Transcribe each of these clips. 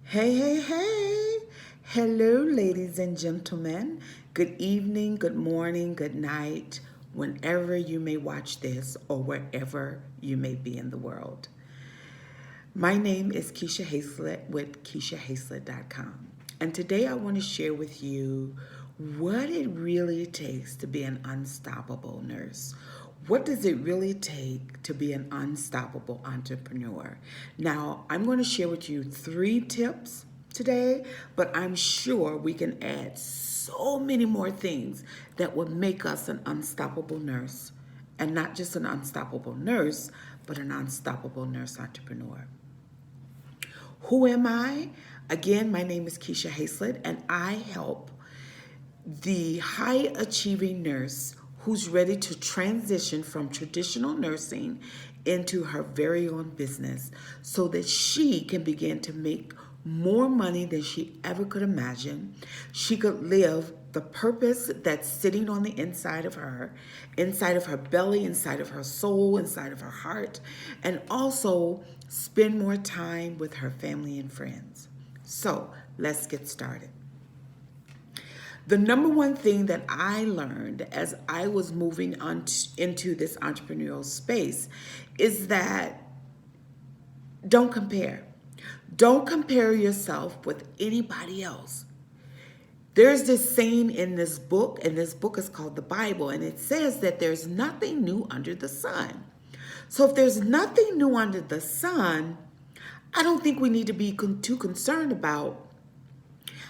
Hey, hey, hey. Hello, ladies and gentlemen. Good evening, good morning, good night, whenever you may watch this or wherever you may be in the world. My name is Keisha Hazlett with KeishaHazlett.com. And today I want to share with you what it really takes to be an unstoppable nurse. What does it really take to be an unstoppable entrepreneur? Now, I'm going to share with you 3 tips today, but I'm sure we can add so many more things that would make us an unstoppable nurse. And not just an unstoppable nurse, but an unstoppable nurse entrepreneur. Who am I? Again, my name is Keisha Hazlett, and I help the high achieving nurse who's ready to transition from traditional nursing into her very own business so that she can begin to make more money than she ever could imagine. She could live the purpose that's sitting on the inside of her belly, inside of her soul, inside of her heart, and also spend more time with her family and friends. So let's get started. The number one thing that I learned as I was moving on into this entrepreneurial space is that don't compare. Don't compare yourself with anybody else. There's this saying in this book, and this book is called the Bible, and it says that there's nothing new under the sun. So if there's nothing new under the sun, I don't think we need to be too concerned about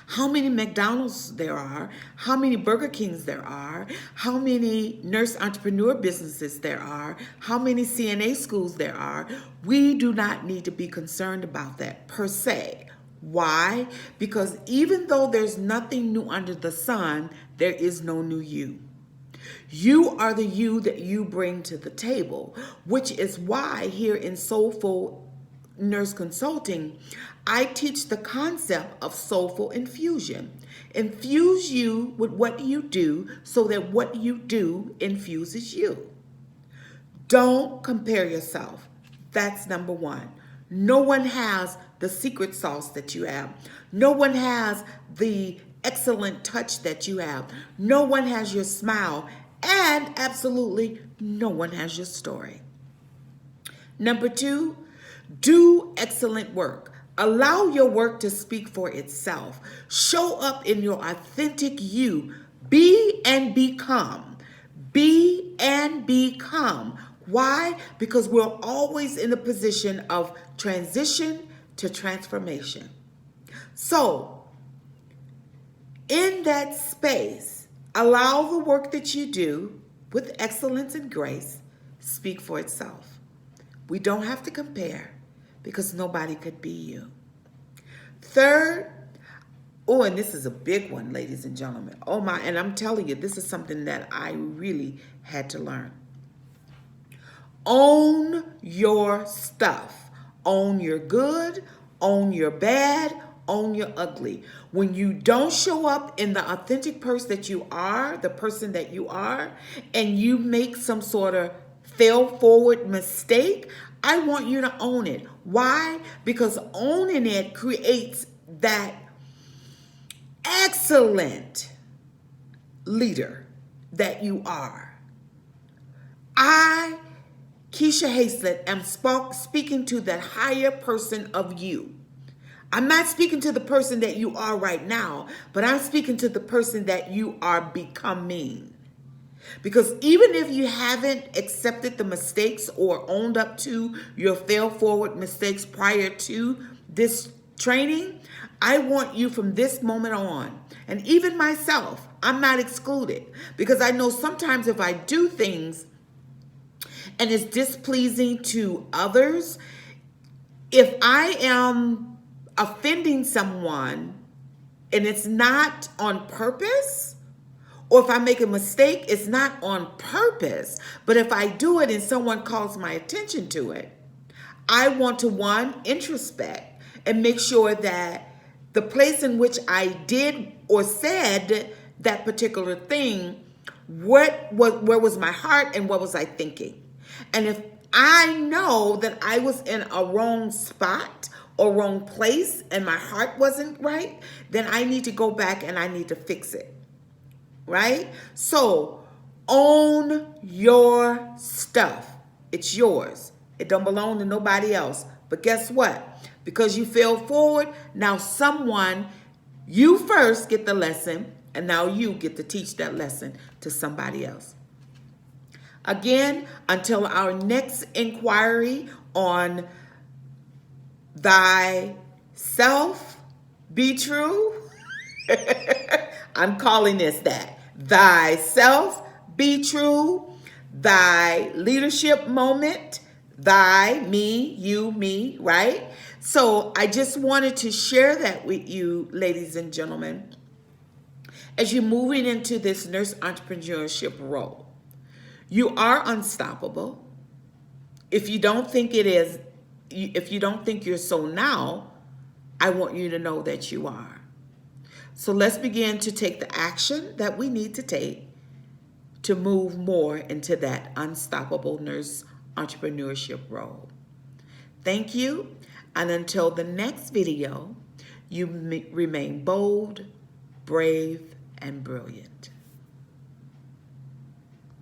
how many McDonald's there are, how many Burger Kings there are, how many nurse entrepreneur businesses there are, how many CNA schools there are. We do not need to be concerned about that per se. Why? Because even though there's nothing new under the sun, there is no new you. You are the you that you bring to the table, which is why here in Soulful Nurse Consulting, I teach the concept of soulful infusion. Infuse you with what you do so that what you do infuses you. Don't compare yourself. That's number one. No one has the secret sauce that you have. No one has the excellent touch that you have. No one has your smile. And absolutely no one has your story. Number two, do excellent work. Allow your work to speak for itself. Show up in your authentic you. Be and become. Be and become. Why? Because we're always in a position of transition to transformation. So, in that space, allow the work that you do with excellence and grace speak for itself. We don't have to compare because nobody could be you. Third, oh, and this is a big one, ladies and gentlemen. Oh my, and I'm telling you, this is something that I really had to learn. Own your stuff. Own your good, own your bad, own your ugly. When you don't show up in the authentic person that you are, the person that you are, and you make some sort of fail forward mistake, I want you to own it. Why? Because owning it creates that excellent leader that you are. I, Keisha Hazlett, am speaking to that higher person of you. I'm not speaking to the person that you are right now, but I'm speaking to the person that you are becoming. Because even if you haven't accepted the mistakes or owned up to your fail forward mistakes prior to this training, I want you from this moment on, and even myself, I'm not excluded, because I know sometimes if I do things and it's displeasing to others, if I am offending someone and it's not on purpose, or if I make a mistake, it's not on purpose, but if I do it and someone calls my attention to it, I want to, one, introspect and make sure that the place in which I did or said that particular thing, where was my heart and what was I thinking? And if I know that I was in a wrong spot or wrong place and my heart wasn't right, then I need to go back and I need to fix it. Right? So own your stuff. It's yours. It don't belong to nobody else. But guess what? Because you failed forward, now you first get the lesson, and now you get to teach that lesson to somebody else. Again, until our next inquiry on thyself be true. I'm calling this that. Thyself be true. Thy leadership moment. Thy, me, you, me, right? So I just wanted to share that with you, ladies and gentlemen, as you're moving into this nurse entrepreneurship role. You are unstoppable. If you don't think it is, if you don't think you're so now, I want you to know that you are. So let's begin to take the action that we need to take to move more into that unstoppable nurse entrepreneurship role. Thank you. And until the next video, you remain bold, brave, and brilliant.